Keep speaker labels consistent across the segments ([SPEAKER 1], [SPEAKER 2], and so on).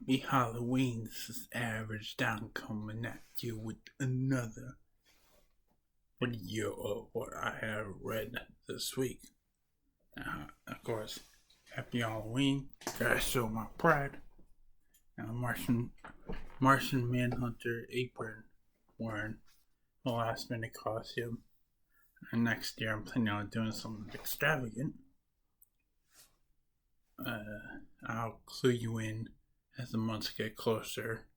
[SPEAKER 1] Happy Halloween. This is Average Down coming at you with another video of what I have read this week. Of course, Happy Halloween. Gotta show my pride. Martian Manhunter apron wearing the last minute costume. And next year I'm planning on doing something extravagant. I'll clue you in as the months get closer.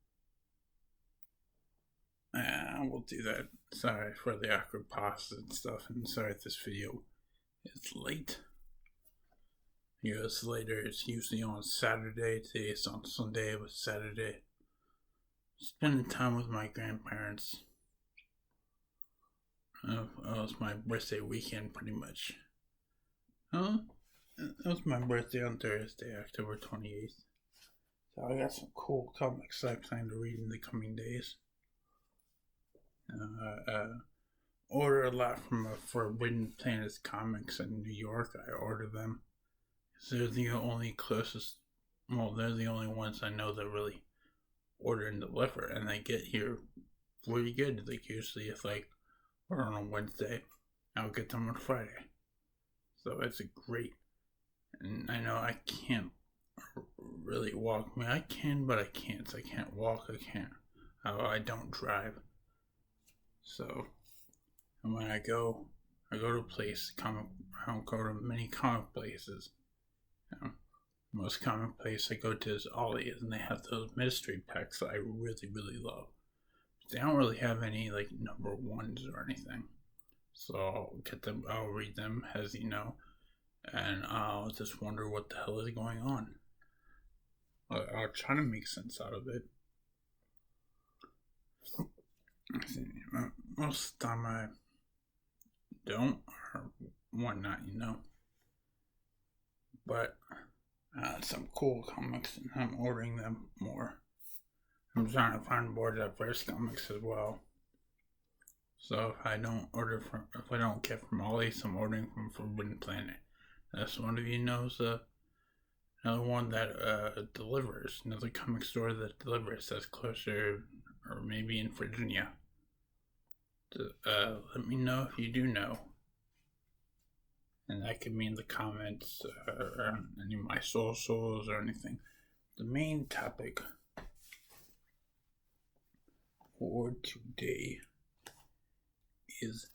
[SPEAKER 1] We'll do that. Sorry for the awkward pauses and stuff, and sorry if this video is late. Years later, it's usually on Saturday. Today it's on Sunday, but Saturday. Spending time with my grandparents. It was my birthday weekend, pretty much. It was my birthday on Thursday, October 28th. So I got some cool comics I plan to read in the coming days. Order a lot from Forbidden Planet Comics in New York. I order them. They're the only they're the only ones I know that really order and deliver, and they get here pretty good. Like usually if order on a Wednesday, I'll get them on Friday. So it's great. And I know I can't really walk. I mean, I can, but I can't. I can't walk. I don't drive. So, and when I go to a place. I don't go to many comic places. Most comic place I go to is Ollie's, and they have those mystery packs that I really, really love. They don't really have any number ones or anything. So I'll get them. I'll read them, as you know. And I'll just wonder what the hell is going on. I'll try to make sense out of it. Most of the time I don't, or whatnot, But some cool comics, and I'm ordering them more. I'm trying to find more diverse comics as well. So if I don't get from Ollie's, I'm ordering from Forbidden Planet. That's one of you knows another one that delivers, another comic store that delivers that's closer, or maybe in Virginia. Let me know if you do know. And that could be in the comments or any of my socials or anything. The main topic for today is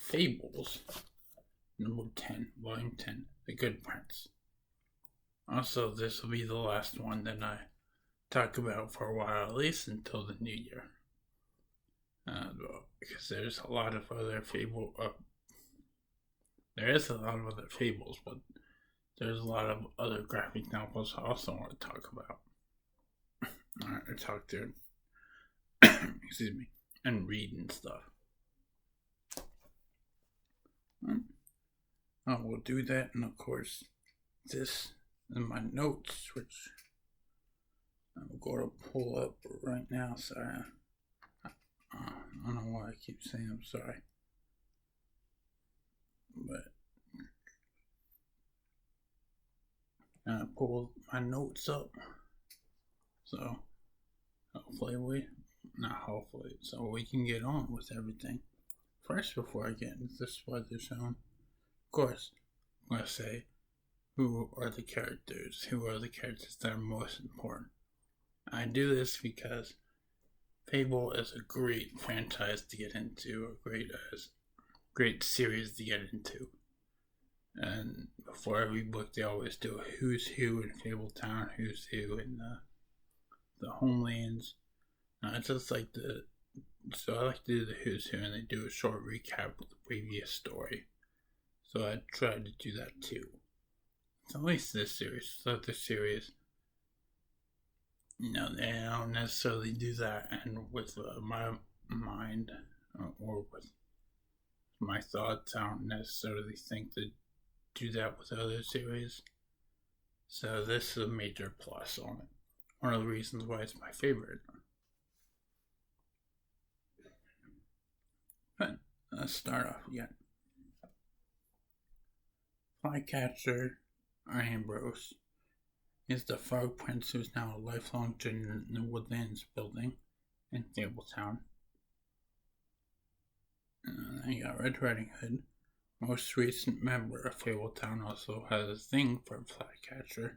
[SPEAKER 1] Fables, number 10, volume 10, The Good Prince. Also, this will be the last one that I talk about for a while, at least until the new year. Because there's a lot of other there is a lot of other fables, but there's a lot of other graphic novels I also want to talk about. I talk there, excuse me, and read and stuff. I will do that, and of course, this is my notes, which I'm going to pull up right now. Sorry, I don't know why I keep saying I'm sorry, but I pulled my notes up, so so we can get on with everything. First, before I get into this weather zone, of course, I'm going to say who are the characters that are most important. I do this because Fable is a great franchise to get into, a great series to get into. And before every book, they always do a who's who in Fabletown, who's who in the homelands. I just like so I like to do the who's who, and they do a short recap of the previous story. So I tried to do that too. So at least this series, the other series, they don't necessarily do that, and with my mind or with my thoughts, I don't necessarily think to do that with other series. So this is a major plus on it. One of the reasons why it's my favorite. But let's start off again. Flycatcher, Ambrose, He's the Frog Prince who's now a lifelong student in the Woodlands building in Fabletown. And then you got Red Riding Hood, most recent member of Fabletown, also has a thing for Flycatcher.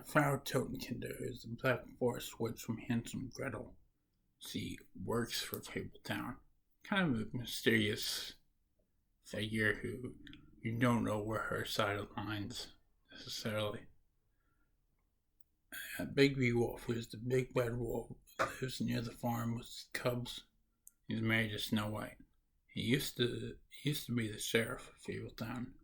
[SPEAKER 1] Frau Totenkinder is the Black Forest Witch from Handsome Gretel. She works for Fabletown. Kind of a mysterious figure who you don't know where her side aligns necessarily. Bigby Wolf, who's the big red wolf, lives near the farm with his cubs. He's married to Snow White. He used to be the sheriff of Fabletown.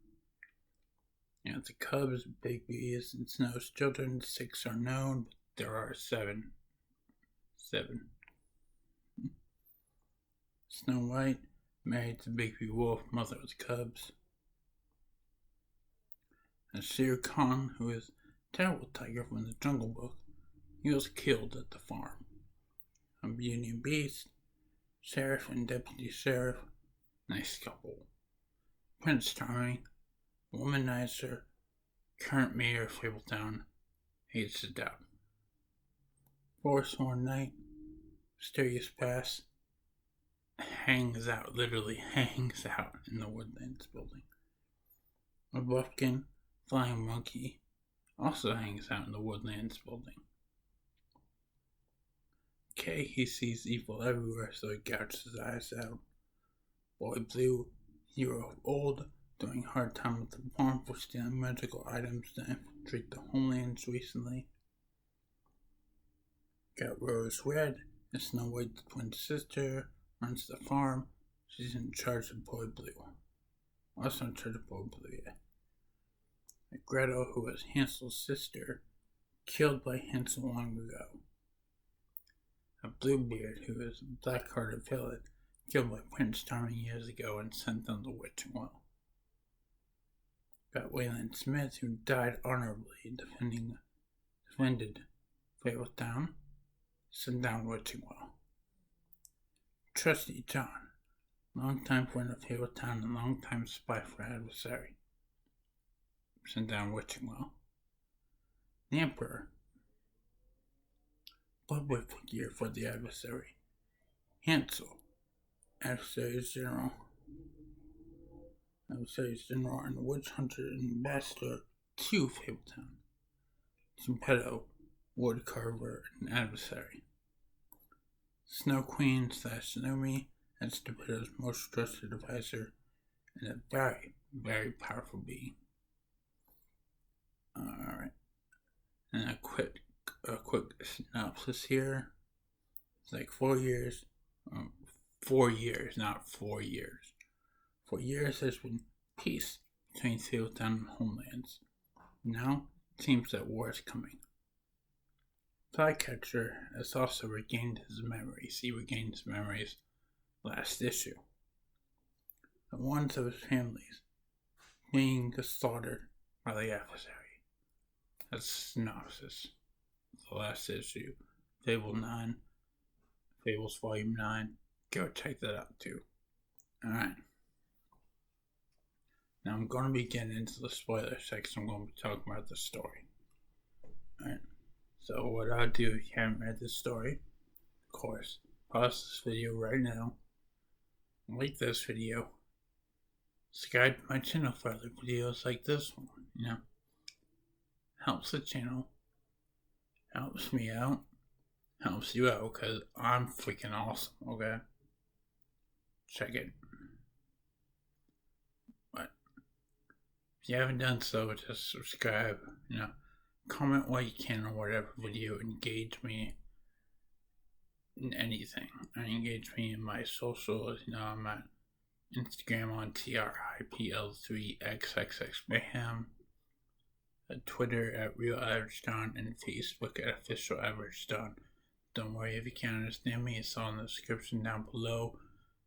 [SPEAKER 1] And the cubs, Bigby is and Snow's children, 6 are known, but there are 7. Snow White, married to Bigby Wolf, mother of the cubs. And Shere Khan, who is a terrible tiger from the Jungle Book, he was killed at the farm. A Beauty and Beast, sheriff and deputy sheriff, nice couple. Prince Charming, womanizer, current mayor of Fabletown, hates to doubt. Forsworn Knight, mysterious past, literally hangs out in the Woodlands building. A buffkin, flying monkey, also hangs out in the Woodlands building. Kay, he sees evil everywhere, so he gouges his eyes out. Boy Blue, hero of old, doing hard time with the farm for stealing magical items to infiltrate the homelands recently. Got Rose Red, and Snow White, the twin sister, runs the farm. She's in charge of Boy Blue. Also in charge of Boy Blue, yeah. Gretel, who was Hansel's sister, killed by Hansel long ago. A Bluebeard, who is a black-hearted villain, killed by Prince Charming years ago and sent on the witching well. Got Wayland Smith, who died honorably defended Fabletown, sent down witching well. Trusty John, longtime friend of Fabletown and longtime spy for adversary, sent down witching well. The Emperor, bloodboy figure for the adversary. Hansel, adversary's general and the witch hunter and ambassador to Fabletown. Geppetto, wood carver and adversary. Snow Queen / Naomi, as Geppetto's most trusted advisor and a very, very powerful being. Alright. And a quick synopsis here. It's like 4 years. 4 years, not 4 years. For years there's been peace between Fabletown and homelands. Now it seems that war is coming. Flycatcher has also regained his memories. He regained his memories last issue. The ones of his families being slaughtered by the adversary. That's synopsis. The last issue. Fable 9. Fables Volume 9. Go check that out too. Alright. Now I'm going to be getting into the spoiler section. I'm going to be talking about the story. Alright. So what I'll do if you haven't read this story, of course, pause this video right now. Like this video. Subscribe to my channel for other videos like this one, Helps the channel. Helps me out. Helps you out, because I'm freaking awesome, okay? Check it. But if you haven't done so, just subscribe, comment what you can on whatever video, engage me in anything. Engage me in my socials, I'm at Instagram on TRIPL3XXXMayhem, at Twitter at Real Average Don, and Facebook at Official Average Don. Don't worry if you can't understand me, it's all in the description down below,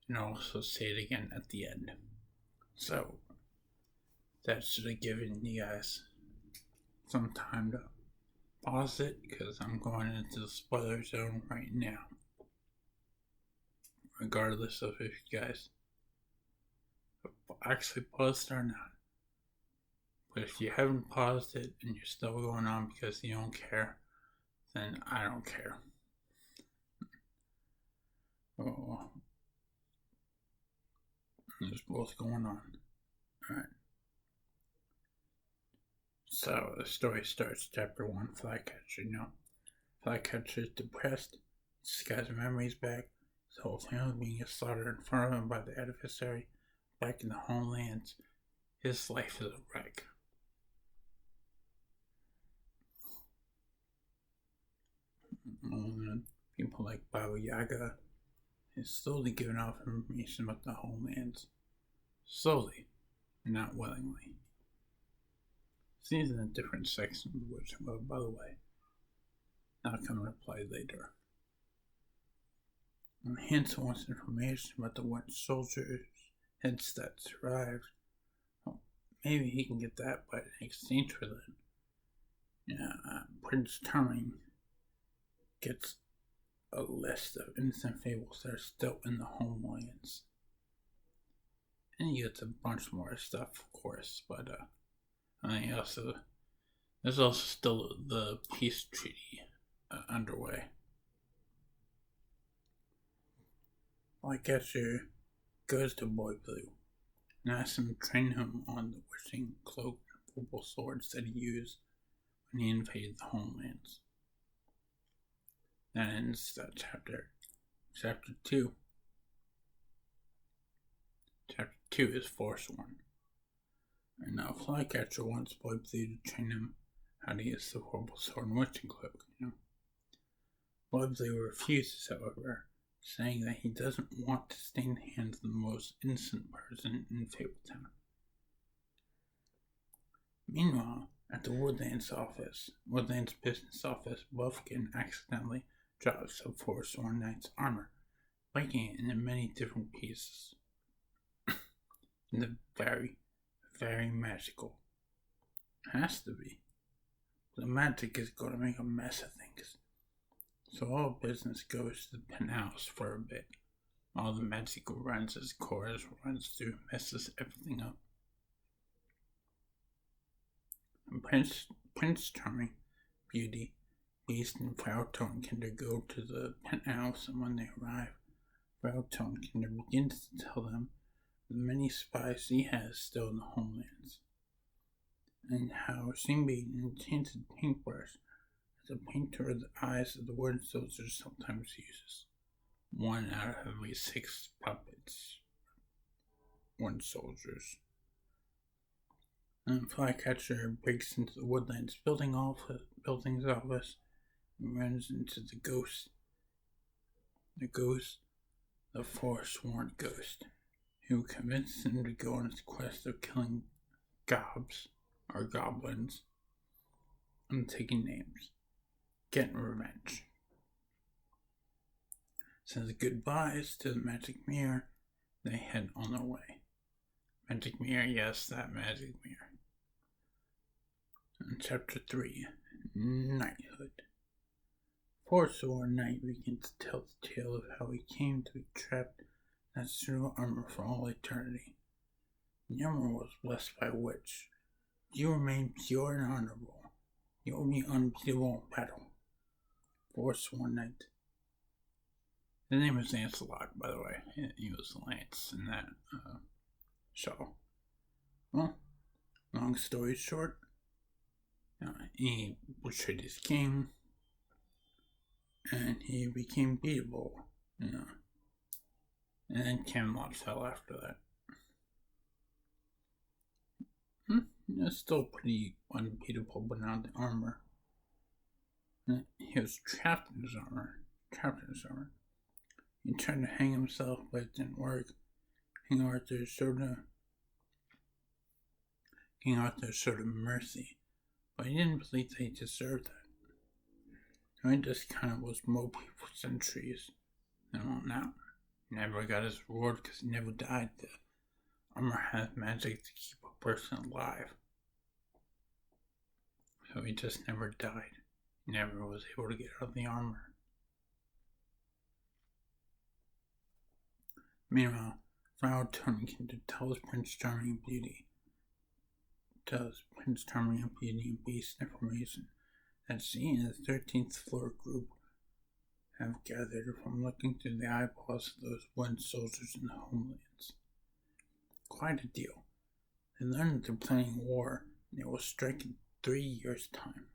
[SPEAKER 1] and I'll also say it again at the end. So, that should have given you guys some time to pause it, because I'm going into the spoiler zone right now. Regardless of if you guys actually paused or not. But if you haven't paused it and you're still going on because you don't care, then I don't care. Oh, there's both going on. Alright. So the story starts, chapter 1, Flycatcher. Flycatcher is depressed. He's got his memories back. His whole family being slaughtered in front of him by the adversary. Back in the homelands, his life is a wreck. And people like Baba Yaga is slowly giving off information about the homelands. Slowly, and not willingly. These are in a different section of the woods, by the way. Not coming to play later. And Hansel wants information about the one soldier's heads that survived. Well, maybe he can get that by in exchange for that. Prince Charming gets a list of innocent fables that are still in the homelands. And he gets a bunch more stuff, of course, but there's also still the peace treaty underway. Flycatcher goes to Boy Blue and asks him to train him on the wishing cloak and purple swords that he used when he invaded the homelands. That ends that chapter. Chapter 2. Chapter 2 is Forsworn. And now Flycatcher wants Boy Blue to train him how to use the horrible sword and witching cloak. Boy Blue refuses, however, saying that he doesn't want to stain the hands of the most innocent person in Fabletown. Meanwhile, at the Woodlands business office, Buffkin accidentally drops a Forsworn Knight's armor, breaking it into many different pieces. And the very, very magical. Has to be. The magic is going to make a mess of things. So all business goes to the penthouse for a bit. All the magical runs as chorus runs through, messes everything up. And Prince Charming, Beauty, Beast, and Frau Tonkinder go to the penthouse, and when they arrive, Frau Tonkinder begins to tell them the many spies he has still in the homelands, and how Singby, an enchanted paintbrush, as a painter of the eyes of the wooden soldiers sometimes uses. 1 out of every 6 puppets. Wooden soldiers. And Flycatcher breaks into the Woodlands building's office and runs into the ghost. The Forsworn Ghost, who convinced him to go on his quest of killing gobs, or goblins, and taking names. Getting revenge. Says goodbyes to the magic mirror. They head on their way. Magic mirror, yes, that magic mirror. And chapter 3, Knighthood. Forsworn Knight begins to tell the tale of how he came to be trapped in that silver armor for all eternity. The armor was blessed by a witch. You remain pure and honorable. You will be unbeatable in battle. Forsworn Knight. His name is Lancelot, by the way. He was Lance in that show. Well, long story short, he betrayed his king, and he became beatable, and then Camelot fell after that. It's still pretty unbeatable, but not the armor. He was trapped in his armor. He tried to hang himself, but it didn't work. King Arthur showed him mercy, but he didn't believe that he deserved that. He just kind of was mopey for centuries. And now, he never got his reward because he never died. The armor has magic to keep a person alive. So he just never died. He never was able to get out of the armor. Meanwhile, Frau Tonkinder tells Prince Charming and Beauty tells Prince Charming and Beauty and Beast information that she and the 13th floor group have gathered from looking through the eyeballs of those wooden soldiers in the homelands. Quite a deal. They learned that they're planning war, and they will strike in 3 years' time.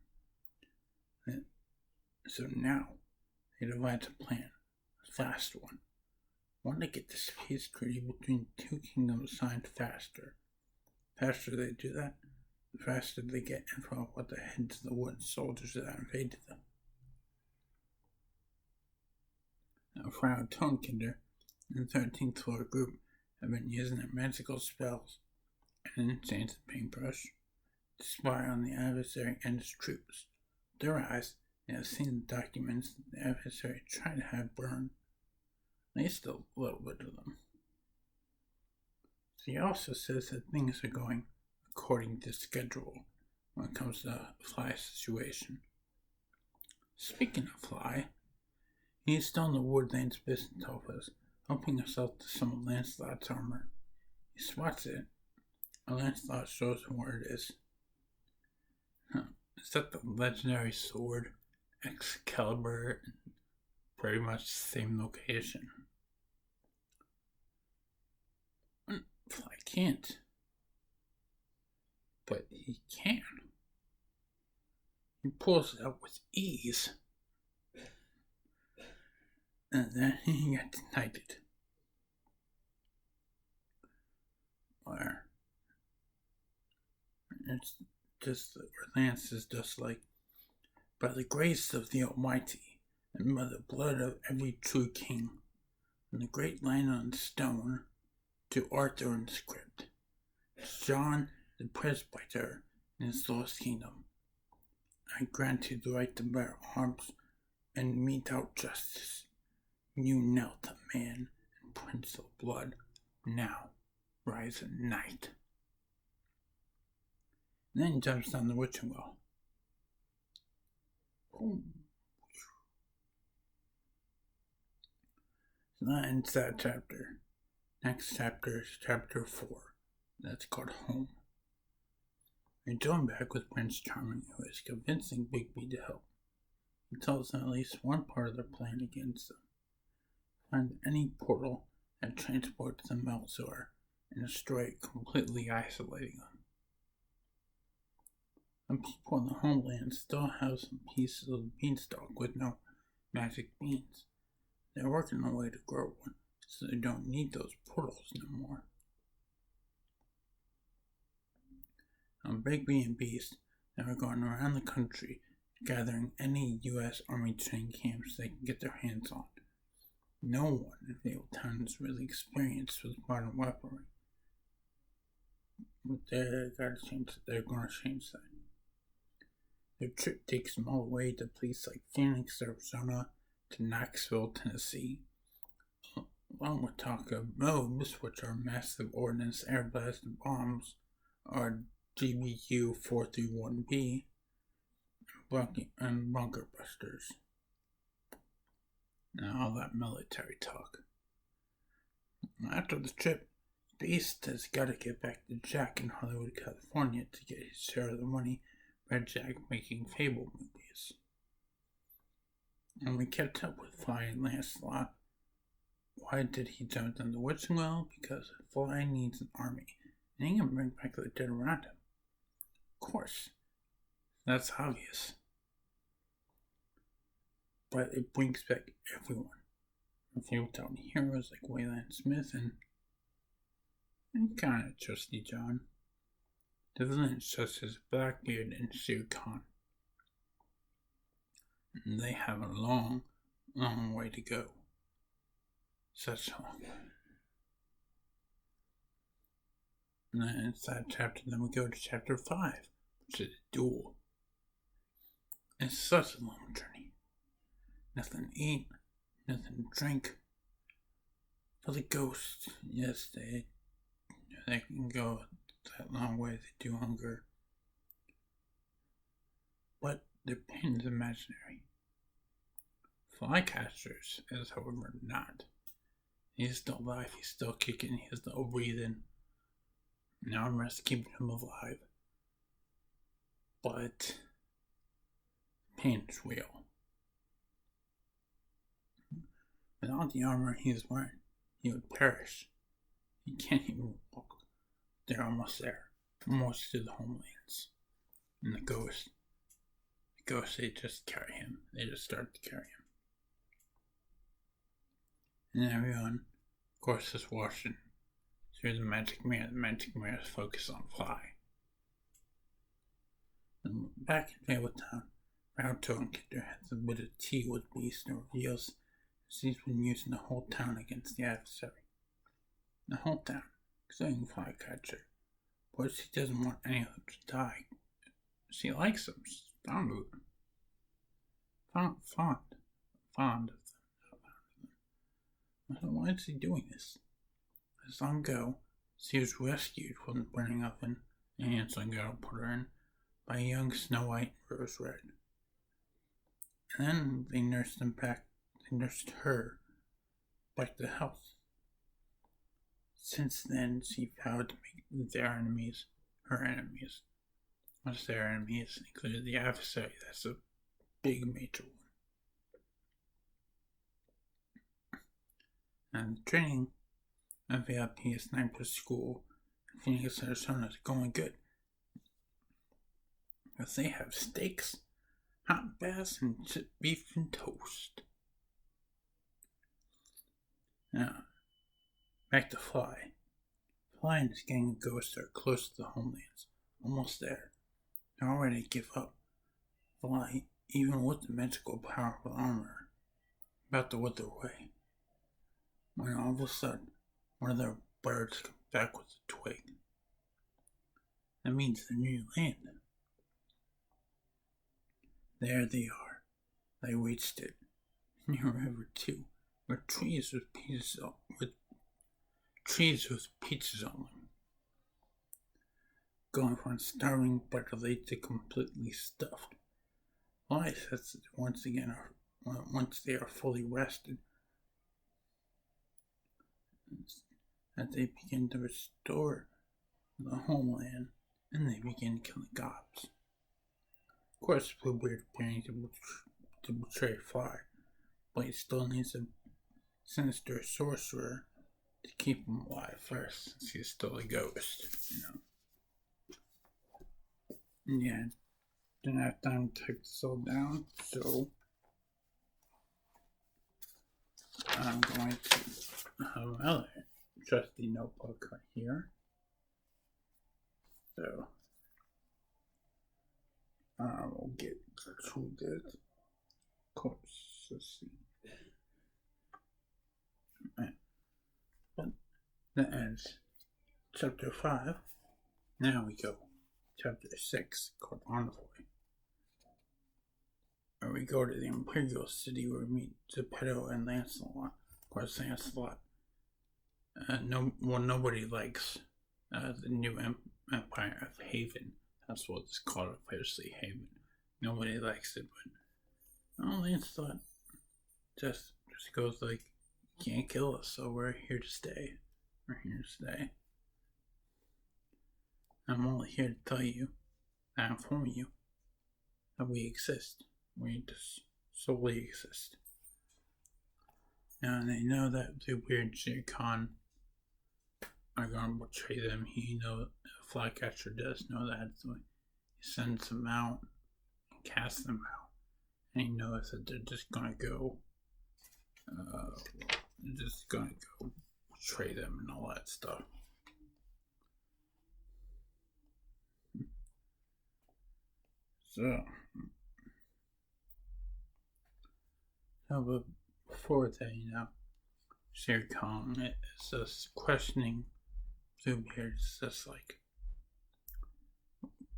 [SPEAKER 1] So now, they devise a plan, a fast one. One to get this peace treaty between two kingdoms signed faster. The faster they do that, the faster they get info about the heads of the wooden soldiers that invaded them. Now, Frau Tonkinder and the 13th floor group have been using their magical spells and an enchanted paintbrush to spy on the adversary and his troops. Their eyes, they have seen the documents that the adversary tried to have burned. At least a little bit of them. She also says that things are going according to schedule when it comes to the Fly situation. Speaking of Fly, he is still in the Woodlands business office, helping himself to some of Lancelot's armor. He spots it, and Lancelot shows him where it is. Is that the legendary sword, Excalibur, in pretty much the same location? Fly can't. But he can. He pulls it out with ease. And then he gets knighted. Where it's just where Lance is just like, by the grace of the Almighty, and by the blood of every true king, from the great line on stone to Arthur in script, John the presbyter in his lost kingdom, I grant you the right to bear arms and mete out justice. You knelt a man and prince of blood, now rise a knight. And then he jumps down the witching well. Boom. So that ends that chapter. Next chapter is chapter 4. That's called Home. We join back with Prince Charming, who is convincing Bigby to help. He tells them at least one part of their plan against them. Find any portal that transports them elsewhere and destroy it, completely isolating them. And people in the homeland still have some pieces of the beanstalk with no magic beans. They're working on a way to grow one, so they don't need those portals no more. Bigby and Beast are going around the country gathering any U.S. Army training camps they can get their hands on. No one in Fable Town is really experienced with modern weaponry. But they're going to change that. Their trip takes them all the way to places like Phoenix, Arizona, to Knoxville, Tennessee, along with talk of modes, which are massive ordnance air blasted bombs, or GBU 431B, and bunker busters. Now all that military talk. After the trip, Beast has got to get back to Jack in Hollywood, California to get his share of the money by Jack making Fable movies. And we kept up with Fly and Lancelot. Why did he jump down the witching well? Because Fly needs an army, and he can bring back the dead around him. Of course, that's obvious. But it brings back everyone. Fabletown heroes like Wayland Smith and kind of Trusty John. The villains such as Blackbeard and Shere Khan. And they have a long, long way to go. Such a long way. And then it's that chapter, then we go to chapter 5, which is a duel. It's such a long journey. Nothing to eat, nothing to drink. For the ghosts, yes, they can go that long way, they do hunger. But their pain is imaginary. Flycatcher's is, however, not. He's still alive, he's still kicking, he's still breathing. Now I'm just keeping him alive. but pain is real. Without the armor he is wearing, he would perish. He can't even walk. They're almost there. Almost to the homelands. And the ghosts, they just carry him. They just start to carry him. And everyone, of course, is watching through the magic mirror. The magic mirror is focused on Fly. And back in Fabletown, Rauto and Kidder has a bit of tea with Beast and reveals he's been using the whole town against the adversary. The whole town, including Flycatcher. But she doesn't want any of them to die. She likes them. She's fond of them. Fond of them. So why is she doing this? As long ago, she was rescued from the burning oven and Hansel Girl put her in by a young Snow White and Rose Red. And then they nursed her back to health. Since then, she vowed to make their enemies her enemies. Once their enemies included the adversary, that's a big major one. And the training at VIP Sniper School in Phoenix, Arizona is going good. Because they have steaks, hot baths, and beef and toast. Now, back to Fly. Fly and his gang of ghosts are close to the homelands. Almost there. They're all ready to give up. Fly, even with the magical powerful armor, about to wither away. When all of a sudden, one of their birds comes back with a twig. That means the new land. There they are. They reached it. Near a river too, with trees with pizzas on them. Going from starving barely to completely stuffed. Fly says that once they are fully rested, that they begin to restore the homeland, and they begin killing goblins. Of course, Bluebeard appearing to betray Fly, but he still needs a sinister sorcerer to keep him alive first, since he's still a ghost, Yeah, didn't have time to take this all down, so I'm going to have another trusty notebook right here. So we'll get to this. Of course, let's see. But that ends chapter 5. Now we go chapter 6, called Envoy. Where we go to the Imperial City where we meet Geppetto and Lancelot. Of course, Lancelot. Nobody likes the new Empire of Haven. That's what it's called officially, Haven. Nobody likes it, but Lancelot just goes like, you can't kill us, so we're here to stay. We're here to stay. I'm only here to tell you, and inform you, that we exist. We just solely exist. Now they know that Bluebeard and Shere Khan are going to betray them. Flycatcher does know that, so he sends them out and casts them out. And he knows that they're just going to go, betray them and all that stuff. So, but before that, Shere Khan is just questioning Bluebeard. It's just like,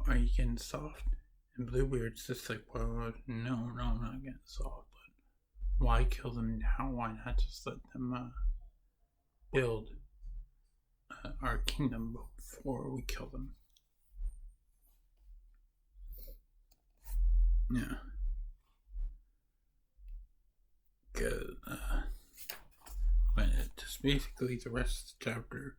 [SPEAKER 1] are you getting soft? And Bluebeard's just like, well, no, I'm not getting soft. But why kill them now? Why not just let them build our kingdom before we kill them? Yeah. But just basically the rest of the chapter,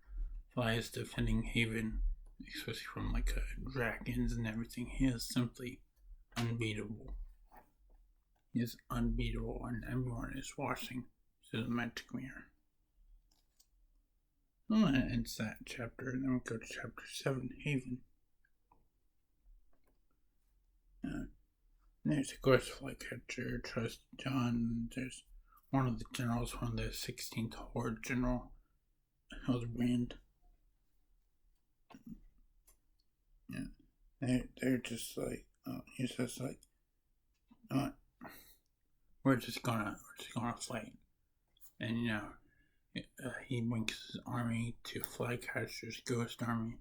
[SPEAKER 1] Fly is defending Haven especially from like dragons and everything. He is simply unbeatable. He is unbeatable, and everyone is watching through the magic mirror. Well, that ends that chapter, and then we go to chapter 7, Haven. There's of course Flycatcher, Trust John, there's one of the generals from the 16th Horde, General Hildebrand. Yeah, they're just like, he's just like, we're just gonna fight, and he links his army to Flycatcher's ghost army.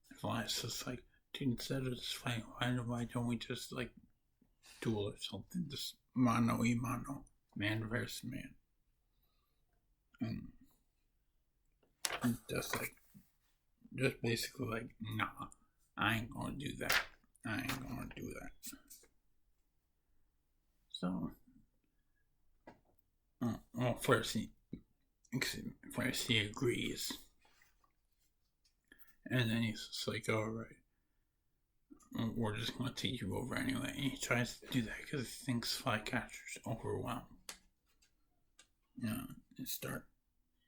[SPEAKER 1] And Fly's just like, dude, instead of just fighting, why don't we just like duel or something? Just mano y mano, man versus man. And just basically like, nah, I ain't gonna do that. So, well, first he agrees, and then he's just like, alright, we're just gonna take you over anyway. And he tries to do that because he thinks Flycatcher's overwhelmed. And start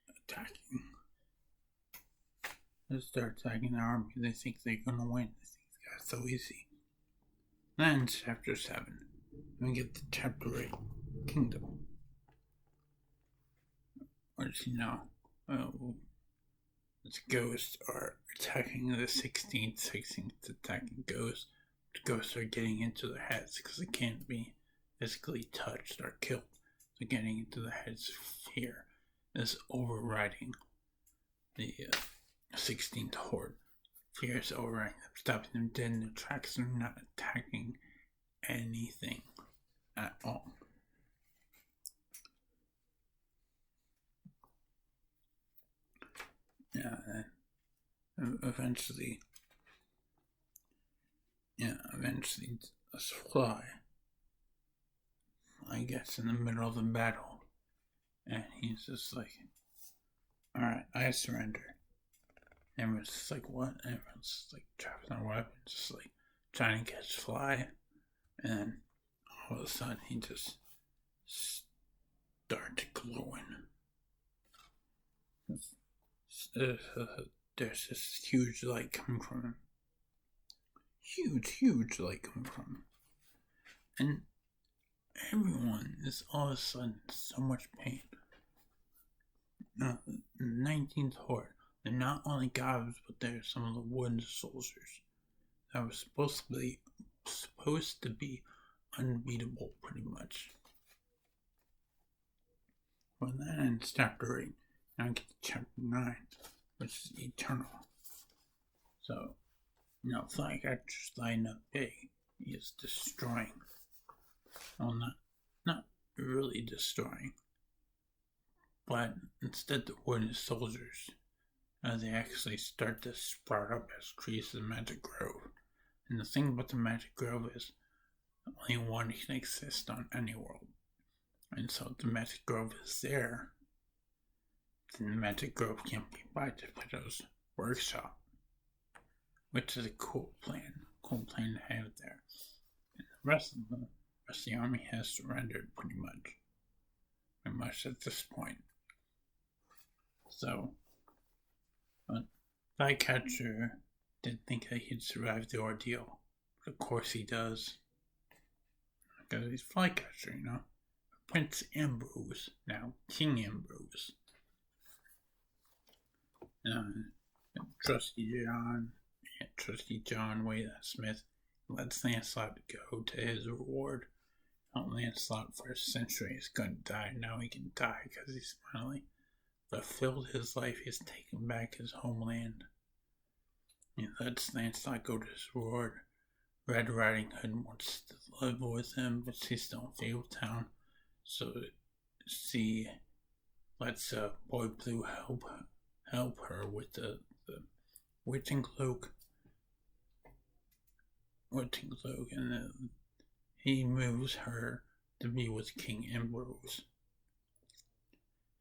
[SPEAKER 1] attacking. They start attacking the army. They think they're gonna win. They think it's so easy. Then chapter 7. We get to chapter 8, Kingdom. Which, its ghosts are attacking the 16th. 16th attacking ghosts. The ghosts are getting into their heads because they can't be physically touched or killed. So getting into the heads, fear is overriding the 16th Horde. Fear is overriding them, stopping them dead in their tracks. They're not attacking anything at all. Eventually this Fly gets in the middle of the battle, and he's just like, alright, I surrender. Everyone's just like, what? Everyone's just like trapping their weapons, just like trying to catch Fly, and then all of a sudden he just starts glowing. There's this huge light coming from him. Huge light coming from him. And everyone is all of a sudden in so much pain. The 19th Horde, they're not only gods, but they're some of the wooden soldiers that were supposed to be unbeatable, pretty much. Well, that ends chapter 8. Now we get to chapter 9, which is Eternal. So, Flycatcher's lighting up big. He is destroying. Well, not really destroying. But instead, the wooden soldiers, they actually start to sprout up as trees in the Magic Grove. And the thing about the Magic Grove is, only one can exist on any world. And so the Magic Grove is there. Then the Magic Grove can't be by to Plato's workshop. Which is a cool plan to have there. And the rest of the army has surrendered pretty much at this point. So, Flycatcher didn't think that he'd survive the ordeal, but of course he does. Because he's Flycatcher, Prince Ambrose, now King Ambrose. Trusty John Wayne Smith lets Lancelot go to his reward. Lancelot for a century is going to die. Now he can die because he's finally fulfilled his life. He's taken back his homeland. He lets Lancelot go to his reward. Red Riding Hood wants to live with him, but she's still in Fabletown. So she lets Boy Blue help her with the witching cloak. And then he moves her to be with King Ambrose.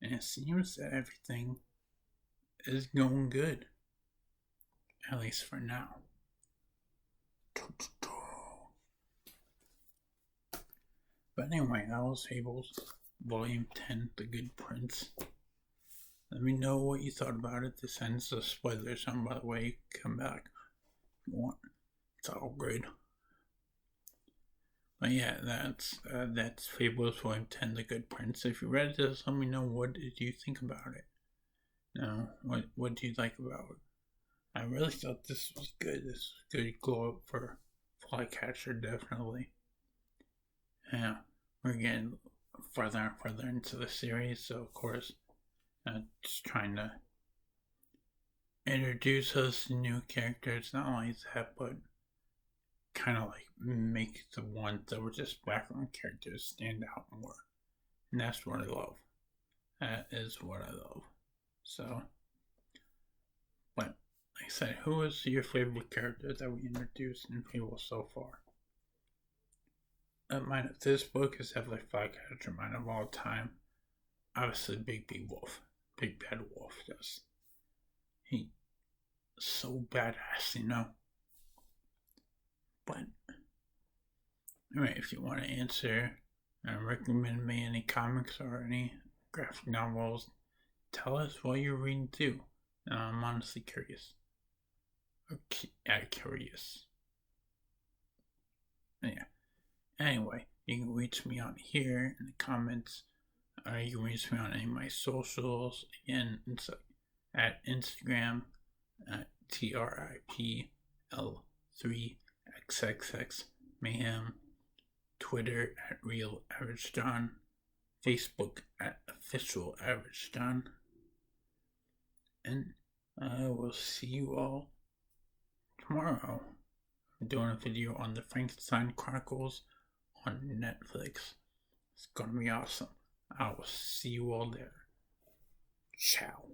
[SPEAKER 1] And it seems that everything is going good. At least for now. But anyway, that was Fables, Volume 10, The Good Prince. Let me know what you thought about it. This ends the spoiler zone, by the way. Come back if you want. It's all good. But yeah, that's Fables Volume 10, The Good Prince. If you read this, let me know, what did you think about it? What do you like about it? I really thought this was good. This was good glow up for Flycatcher, definitely. Yeah, we're getting further and further into the series, so of course, just trying to introduce us to new characters. Not only that, but kind of like make the ones that were just background characters stand out more. And that's what I love. That is what I love. So, but like I said, who is your favorite character that we introduced in Fable so far? Mine of this book is definitely Flycatcher. Mine of all time, obviously Bigby Wolf, Big Bad Wolf. Just he so badass, you know. But anyway, if you want to answer and recommend me any comics or any graphic novels, tell us what you're reading too. I'm honestly curious. Curious. Yeah. Anyway, you can reach me out here in the comments, or you can reach me on any of my socials. Again, it's at Instagram at TRIPL3XXX Mayhem, Twitter at Real Average John, Facebook at Official Average John, and I will see you all tomorrow. I'm doing a video on the Frankenstein Chronicles on Netflix. It's gonna be awesome. I will see you all there. Ciao.